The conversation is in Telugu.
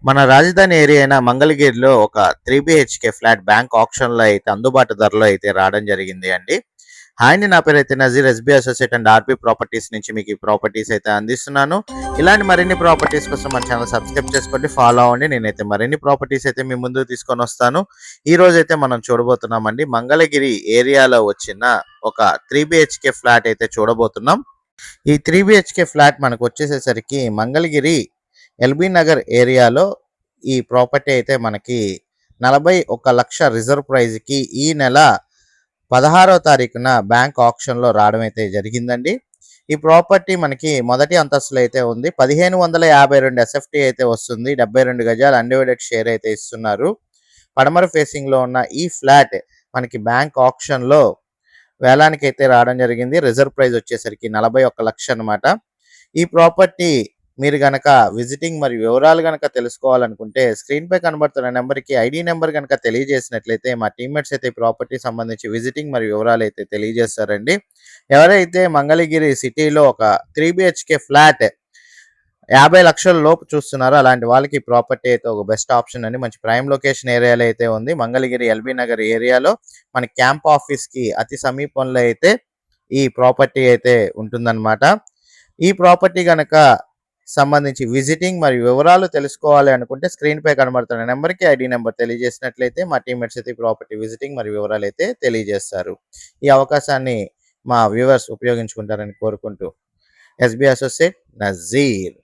మన రాజధాని ఏరియా అయిన మంగళగిరిలో ఒక 3 బిహెచ్కే ఫ్లాట్ బ్యాంక్ ఆప్షన్‌లో అయితే అందుబాటు ధరలో అయితే రావడం జరిగింది అండి. హాయ్ అండి. నా పేరైతే Nazeer SB associate and RB properties నుంచి మీకు ఈ ప్రాపర్టీస్ అయితే అందిస్తున్నాను. ఇలాంటి మరిన్ని ప్రాపర్టీస్ కోసం మన ఛానల్ సబ్స్క్రైబ్ చేసుకోండి, ఫాలో అవ్వండి. నేనైతే మరిన్ని ప్రాపర్టీస్ అయితే మీ ముందుకు తీసుకొనొస్తాను. ఈరోజైతే మనం చూడబోతున్నామండి మంగళగిరి ఏరియాలో వచ్చిన ఒక 3 బిహెచ్కే ఫ్లాట్ అయితే చూడబోతున్నాం. ఈ 3 బిహెచ్కే ఫ్లాట్ మనకు వచ్చేసేసరికి మంగళగిరి ఎల్బీ నగర్ ఏరియాలో ఈ ప్రాపర్టీ అయితే మనకి 41,00,000 రిజర్వ్ ప్రైజ్కి ఈ నెల 16వ తారీఖున బ్యాంక్ ఆప్షన్లో రావడం అయితే జరిగిందండి. ఈ ప్రాపర్టీ మనకి మొదటి అంతస్తులో అయితే ఉంది. 1552 ఎస్ఎఫ్టీ అయితే వస్తుంది. 72 గజాల అన్డివైడెడ్ షేర్ అయితే ఇస్తున్నారు. పడమర ఫేసింగ్లో ఉన్న ఈ ఫ్లాట్ మనకి బ్యాంక్ ఆప్షన్లో వేలానికి అయితే రావడం జరిగింది. రిజర్వ్ ప్రైజ్ వచ్చేసరికి 41,00,000 అనమాట. ఈ ప్రాపర్టీ మీరు గనక విజిటింగ్ మరియు వివరాలు గనక తెలుసుకోవాలనుకుంటే స్క్రీన్పై కనబడుతున్న నెంబర్కి ఐడి నెంబర్ కనుక తెలియజేసినట్లయితే మా టీమ్మేట్స్ అయితే ఈ ప్రాపర్టీ సంబంధించి విజిటింగ్ మరియు వివరాలు అయితే తెలియజేస్తారండి. ఎవరైతే మంగళగిరి సిటీలో ఒక 3 బిహెచ్కే ఫ్లాట్ 50,00,000 లోపు చూస్తున్నారో అలాంటి వాళ్ళకి ఈ ప్రాపర్టీ అయితే ఒక బెస్ట్ ఆప్షన్ అండి. మంచి ప్రైమ్ లొకేషన్ ఏరియాలో అయితే ఉంది. మంగళగిరి ఎల్బీ నగర్ ఏరియాలో మన క్యాంప్ ఆఫీస్కి అతి సమీపంలో అయితే ఈ ప్రాపర్టీ అయితే ఉంటుందన్నమాట. ఈ ప్రాపర్టీ గనక సంబంధించి విజిటింగ్ మరియు వివరాలు తెలుసుకోవాలి అనుకుంటే స్క్రీన్పై కనబడుతున్న నెంబర్కి ఐడి నెంబర్ తెలియజేసినట్లయితే మా టీమ్మేట్స్ అయితే ప్రాపర్టీ విజిటింగ్ మరియు వివరాలు అయితే తెలియజేస్తారు. ఈ అవకాశాన్ని మా వ్యూవర్స్ ఉపయోగించుకుంటారని కోరుకుంటూ ఎస్బీ అసోసియేట్ నజీర్.